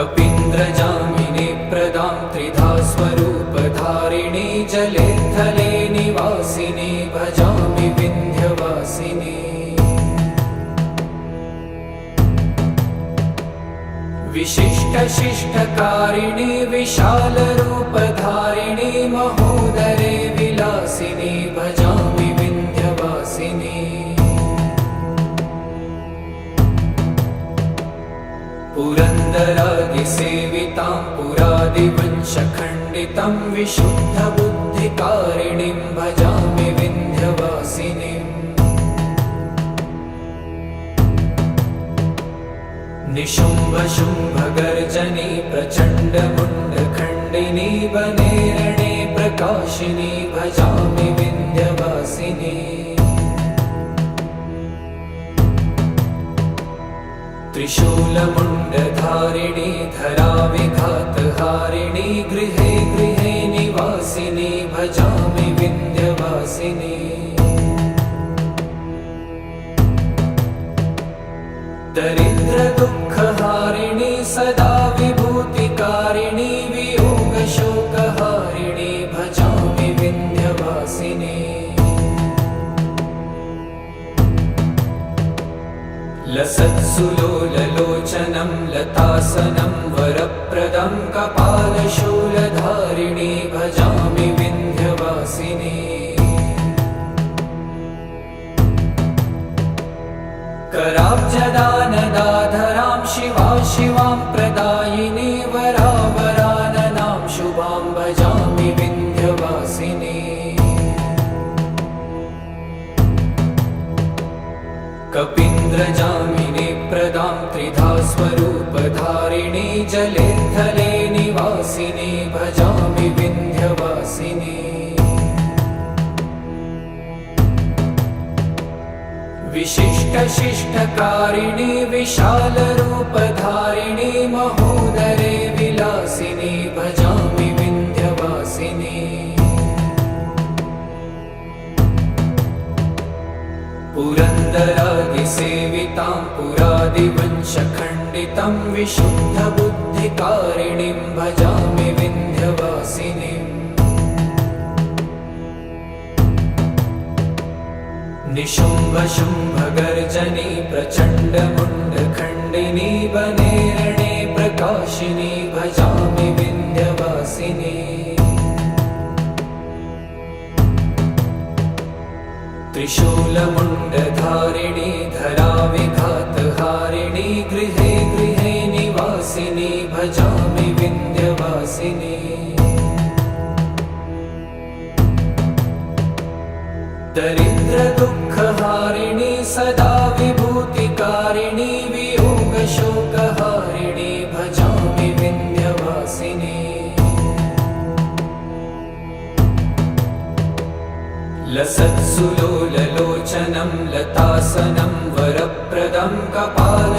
कपीन्द्रजामिनी प्रदां त्रिधा स्वरूपधारिणी जले थले निवासिनी भजामि विन्ध्यवासिनी विशिष्टशिष्टकारिणी विशालरूपधारिणी महोदरे विलासिनी भजामि विन्ध्यवासिनी पुरन्दरादिसेवितां पुरादिवंशखण्डितं विशुद्धबुद्धिकारिणीं भजामि विन्ध्यवासिनीम् निशुम्भशुम्भगर्जनी प्रचण्डमुण्डखण्डिनी वने रणे प्रकाशिनी भजामि विन्ध्यवासिनी त्रिशूलमुण्डधारिणी धराविघातहारिणी गृहे गृहे निवासिनी भजामि विन्ध्यवासिनी दरिद्रदुःखहारिणी सदा विभूतिकारिणी वियोगशोकहारिणी भजामि विन्ध्यवासिनी लसत्सुलोललोचनं लतासनं वरप्रदं कपालशूलधारिणी भजामि विन्ध्यवासिनी कराब्जदानदाधरां शिवां प्रदायिनी वरावराननां शुभां भजामि विन्ध्यवासिनी कपिन्द्रजामिनी प्रदां त्रिधा स्वरूपधारिणी जले थले निवासिनी भजामि विन्ध्यवासिनी विशिष्टशिष्टकारिणी विशालरूपधारिणी महोदरे विलासिनी भजामि विन्ध्यवासिनी पुरन्दरादिसेवितां पुरादिवंशखण्डितं विशुद्धबुद्धिकारिणीं भजामि विन्ध्यवासिनीम् निशुम्भशुम्भगर्जनी प्रचण्डमुण्डखण्डिनी वने रणे प्रकाशिनी भजामि विन्ध्यवासिनी त्रिशूलमुण्डधारिणी धराविघातहारिणी गृहे गृहे निवासिनी भजामि विन्ध्यवासिनी दरिद्रदुःखहारिणी सदा विभूतिकारिणी वियोगशोकहारिणी भजामि विन्ध्यवासिनी लसत्सुलोललोचनं लतासनं वरप्रदं कपालशूलधारिणी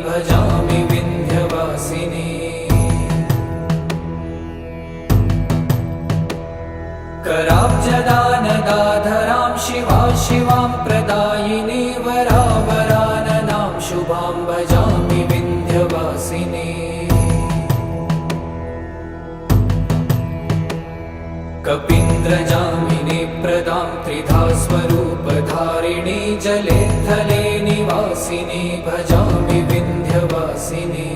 भजामि विन्ध्यवासिनी कराब्जदानदाधरां शिवां प्रदायिनी वरावराननां शुभां भजामि विन्ध्यवासिनी कपिन्द्रजामिनी प्रदां त्रिधा स्वरूपधारिणी जले थले निवासिनी भजामि विन्ध्यवासिनी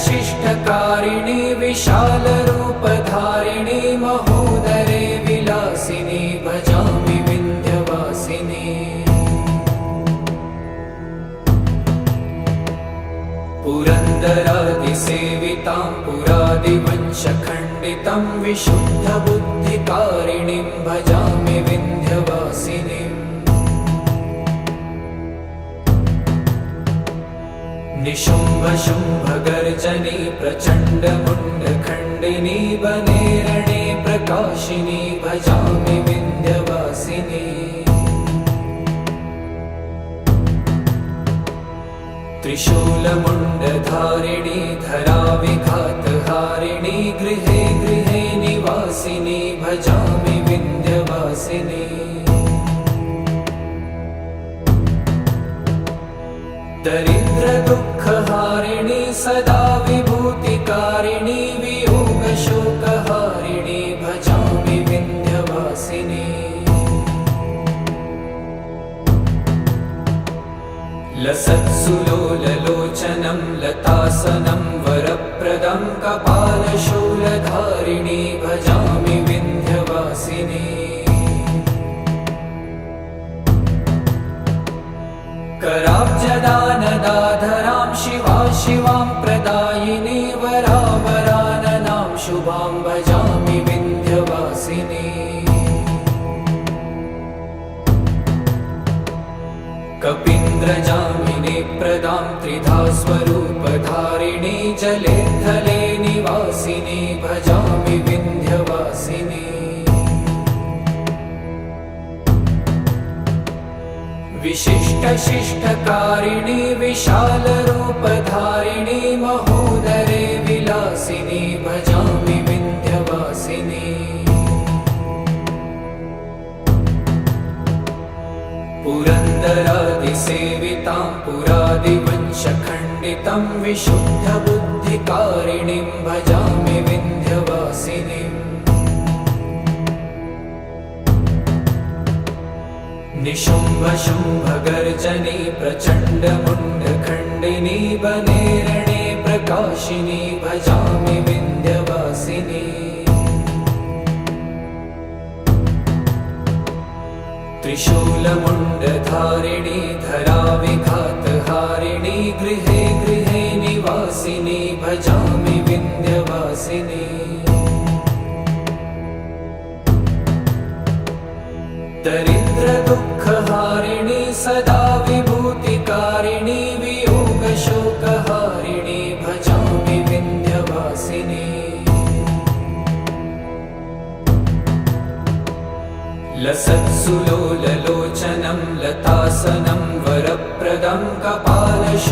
विशिष्टशिष्टकारिणी विशालरूपधारिणी महोदरे विलासिनी भजामि विन्ध्यवासिनी पुरन्दरादिसेवितां पुरादिवंशखण्डितं विशुद्धबुद्धिकारिणीं भजामि विन्ध्यवासिनीम् निशुम्भशुम्भगर्जनी प्रचण्डमुण्डखण्डिनी वने रणे प्रकाशिनी भजामि विन्ध्यवासिनी त्रिशूलमुण्डधारिणी धराविघातहारिणी गृहे गृहे निवासिनी भजामि विन्ध्यवासिनी दरिद्रदुःखहारिणी सदा विभूतिकारिणी वियोगशोकहारिणी भजामि विन्ध्यवासिनी लसत्सुलोललोचनं लतासनं वरप्रदं कपालशूलधारिणी भजामि विन्ध्यवासिनी कराब्जदानदाधरां शिवां प्रदायिनी वरावराननां शुभां भजामि विन्ध्यवासिनी कपिन्द्रजामिनी प्रदां त्रिधा स्वरूपधारिणी जले थले निवासिनी भजामि विन्ध्यवासिनी विशिष्टशिष्टकारिणी विशालरूपधारिणी महोदरे विलासिनी भजामि विन्ध्यवासिनी पुरन्दरादिसेवितां पुरादिवंशखण्डितं विशुद्धबुद्धिकारिणीं भजामि विन्ध्यवासिनीम् निशुम्भशुम्भगर्जनी प्रचण्डमुण्डखण्डिनी वने रणे प्रकाशिनी भजामि विन्ध्यवासिनी त्रिशूलमुण्डधारिणी धराविघातहारिणी गृहे गृहे निवासिनी भजामि विन्ध्यवासिनी दरिद्रदुःखहारिणी सदा विभूतिकारिणी वियोगशोकहारिणी भजामि विन्ध्यवासिनी लसत्सुलोललोचनं लतासनं वरप्रदं कपालशूलधारिणी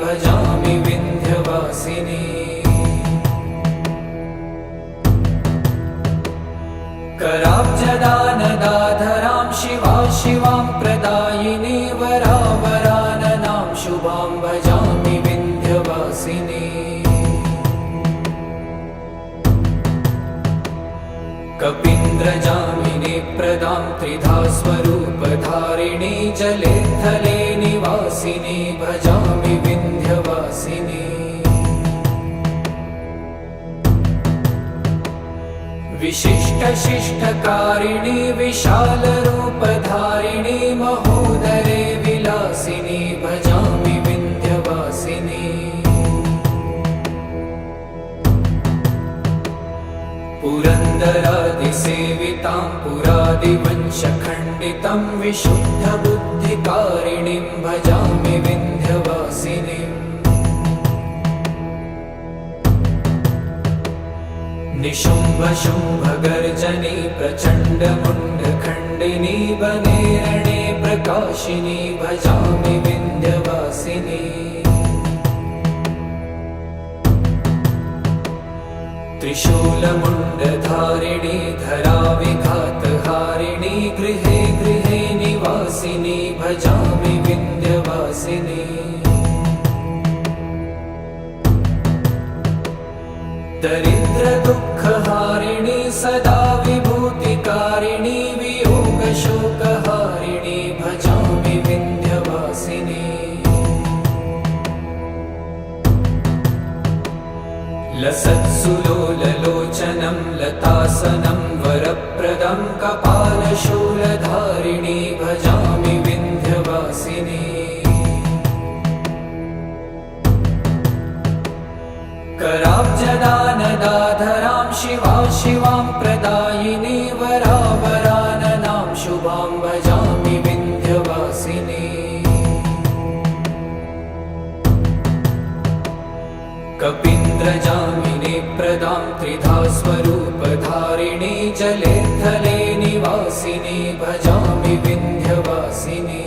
भजामि विन्ध्यवासिनी कराब्जदानदाधरां शिवां प्रदायिनी वरावराननां शुभां भजामि विन्ध्यवासिनी कपीन्द्रजामिनी प्रदां त्रिधा स्वरूपधारिणी जले थले निवासिनी भजामि विन्ध्यवासिनी विशिष्टशिष्टकारिणी विशालरूपधारिणी महोदरे विलासिनी भजामि विन्ध्यवासिनी पुरन्दरादिसेवितां पुरादिवंशखण्डितं विशुद्धबुद्धिकारिणीं भजामि विन्ध्यवासिनीम् निशुम्भशुम्भगर्जनी प्रचण्डमुण्डखण्डिनी वने रणे प्रकाशिनी भजामि विन्ध्यवासिनी त्रिशूलमुण्डधारिणी धराविघातहारिणी गृहे गृहे निवासिनी भजामि विन्ध्यवासिनी दरिद्रदुःखहारिणी सदा विभूतिकारिणी वियोगशोकहारिणी भजामि विन्ध्यवासिनी लसत्सुलोललोचनं लतासनं वरप्रदं कपालशूलधारिणी भजामि विन्ध्यवासिनी कराब्जदानदाधरां शिवां प्रदायिनी वरावराननां शुभां भजामि विन्ध्यवासिनी कपीन्द्रजामिनी प्रदां त्रिधा स्वरूपधारिणी जले थले निवासिनी भजामि विन्ध्यवासिनी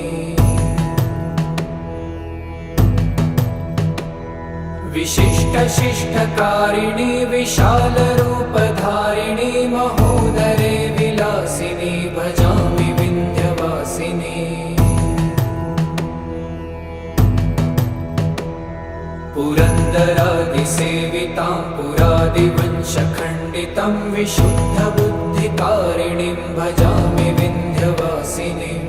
विशिष्टशिष्टकारिणी विशालरूपधारिणी महोदरे विलासिनी भजामि विन्ध्यवासिनी पुरन्दरादिसेवितां पुरादिवंशखण्डितं विशुद्धबुद्धिकारिणीं भजामि विन्ध्यवासिनीम्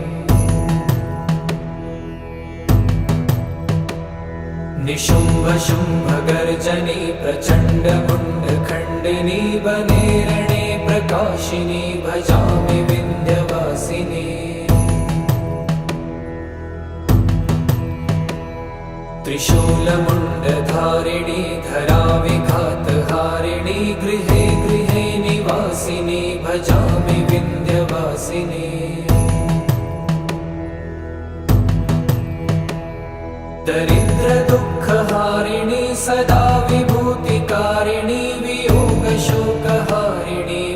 निशुम्भशुम्भगर्जनी प्रचण्डमुण्डखण्डिनी वने रणे प्रकाशिनी भजामि विन्ध्यवासिनी त्रिशूलमुण्डधारिणी धराविघातहारिणी गृहे गृहे निवासिनी भजामि विन्ध्यवासिनी दरिद्रदुःखहारिणी सदा विभूतिकारिणी वियोगशोकहारिणी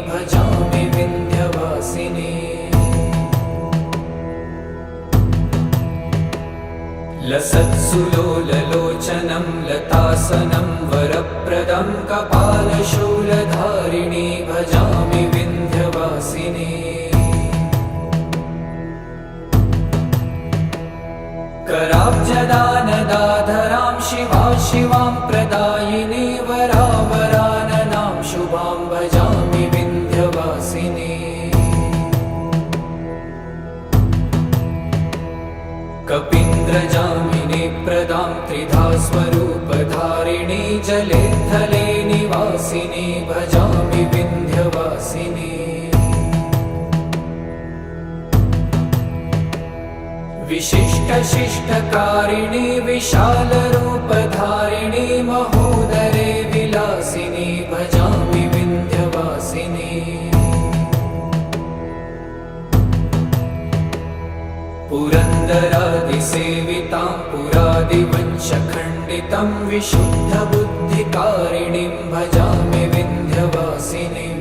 भजामि विन्ध्यवासिनी लसत्सुलोललोचनं लतासनं वरप्रदं कपालशूलधारिणी भजामि विन्ध्यवासिनी कराब्जदानदाधरां शिवां प्रदायिनी वरावराननां शुभां भजामि विन्ध्यवासिनी कपीन्द्रजामिनी प्रदां त्रिधा स्वरूपधारिणी जले थले निवासिनी भजामि विन्ध्यवासिनी विशिष्टशिष्टकारिणी विशालरूपधारिणी महोदरे विलासिनी भजामि विन्ध्यवासिनी पुरन्दरादिसेवितां पुरादिवंशखण्डितं विशुद्धबुद्धिकारिणीं भजामि विन्ध्यवासिनीम्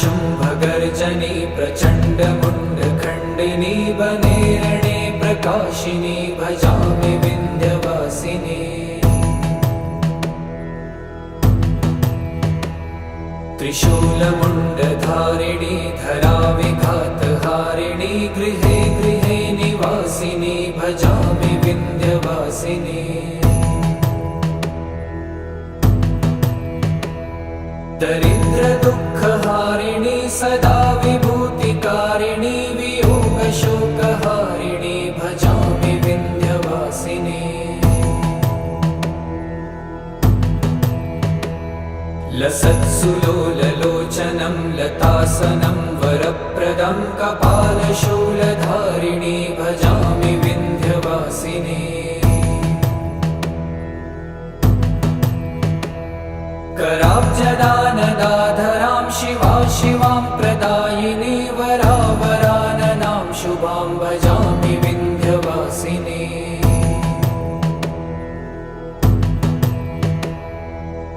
निशुम्भशुम्भगर्जनी प्रचण्डमुण्डखण्डिनी वने रणे प्रकाशिनी भजामि विन्ध्यवासिनी त्रिशूलमुण्डधारिणी धराविघातहारिणी गृहे गृहे निवासिनी भजामि विन्ध्यवासिनी दरिद्रदुःखहारिणी सदा विभूतिकारिणी वियोगशोकहारिणी भजामि विन्ध्यवासिनी लसत्सुलोललोचनं लतासनं वरप्रदं कपालशूलधारिणी भजामि विन्ध्यवासिनी कराब्जदानदाधरां शिवां प्रदायिनी वरावराननां शुभां भजामि विन्ध्यवासिनी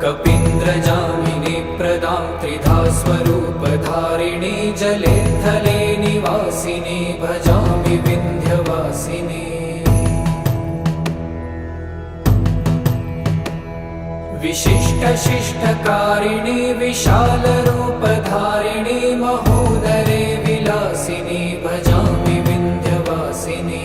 कपीन्द्रजामिनी प्रदां त्रिधा स्वरूपधारिणी जले थले निवासिनी भजामि विन्ध्यवासिनी विशिष्टशिष्टकारिणी विशालरूपधारिणी महोदरे विलासिनी भजामि विन्ध्यवासिनी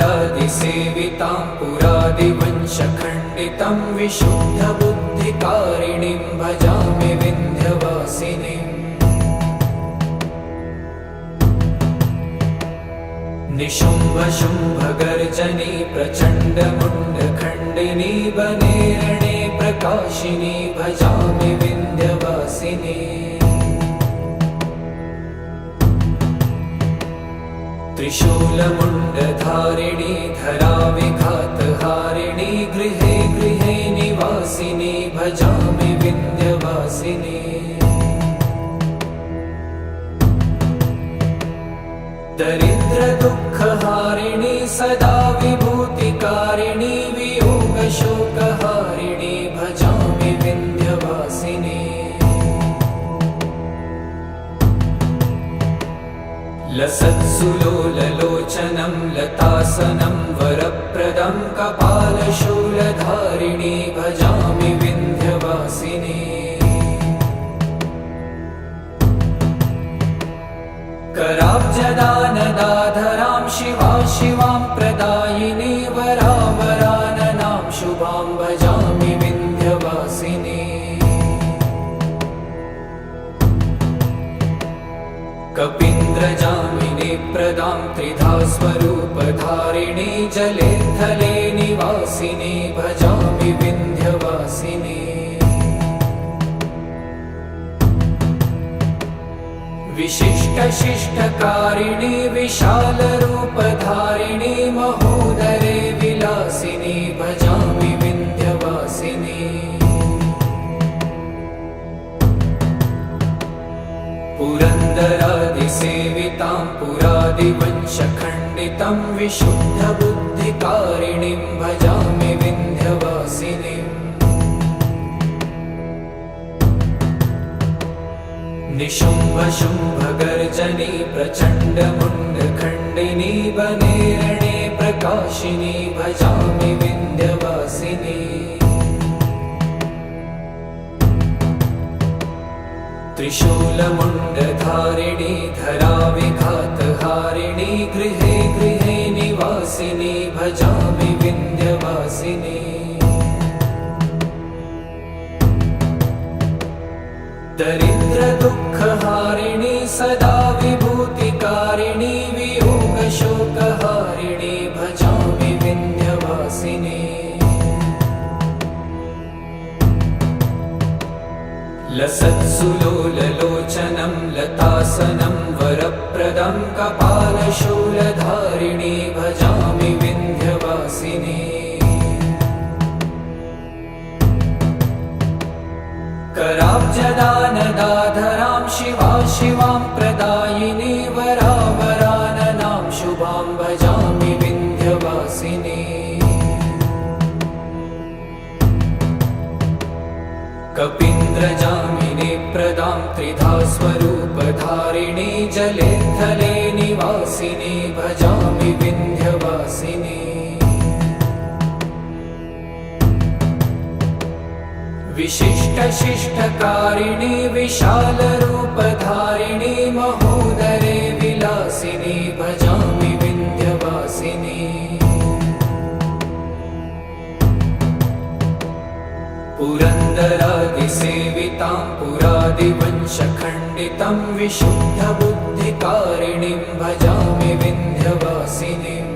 पुरन्दरादिसेवितां पुरादिवंशखण्डितं विशुद्धबुद्धिकारिणीं भजामि विन्ध्यवासिनीम् निशुम्भशुम्भगर्जनी प्रचण्डमुण्डखण्डिनी वने रणे प्रकाशिनी भजामि विन्ध्यवासिनी त्रिशूलमुण्डधारिणी धराविघातहारिणी गृहे गृहे निवासिनी भजामि विन्ध्यवासिनी दरिद्रदुःखहारिणी सदा विभूतिकारिणी वियोगशोकहारिणी भजामि विन्ध्यवासिनी लसत्सुलोललोचनं लतासनं वरप्रदं कपालशूलधारिणी भजामि विन्ध्यवासिनी कराब्जदानदाधरां शिवां प्रदायिनी वरावराननां शुभां भजामि विन्ध्यवासिनी कपीन्द्रजामिनी प्रदां त्रिधा स्वरूपधारिणी जले थले निवासिनी भजामि विन्ध्यवासिनी विशिष्टशिष्टकारिणी विशालरूपधारिणी महोदरे विलासिनी भजामि विन्ध्यवासिनी पुरन्दरादिसेवितां पुरादिवंशखण्डितं विशुद्धबुद्धिकारिणीं भजामि विन्ध्यवासिनीम् निशुम्भशुम्भगर्जनी प्रचण्डमुण्डखण्डिनी वने रणे प्रकाशिनी भजामि विन्ध्यवासिनी त्रिशूलमुण्डधारिणी धराविघातहारिणी गृहे गृहे निवासिनी भजामि विन्ध्यवासिनी दरिद्रदुःखहारिणी सदा विभूतिकारिणी वियोगशोकहारिणी भजामि विन्ध्यवासिनी लसत्सुलोललोचनं लतासनं वरप्रदं कपालशूलधारिणी भजामि विन्ध्यवासिनी शिवां प्रदायिनी वरावराननां शुभां भजामि विन्ध्यवासिनी कपीन्द्रजामिनी प्रदां त्रिधा स्वरूपधारिणी जले थले निवासिनी भजामि विन्ध्यवासिनी विशिष्टशिष्टकारिणी विशालरूपधारिणी महोदरे विलासिनी भजामि विन्ध्यवासिनी पुरन्दरादिसेवितां पुरादिवंशखण्डितं विशुद्धबुद्धिकारिणीं भजामि विन्ध्यवासिनीम्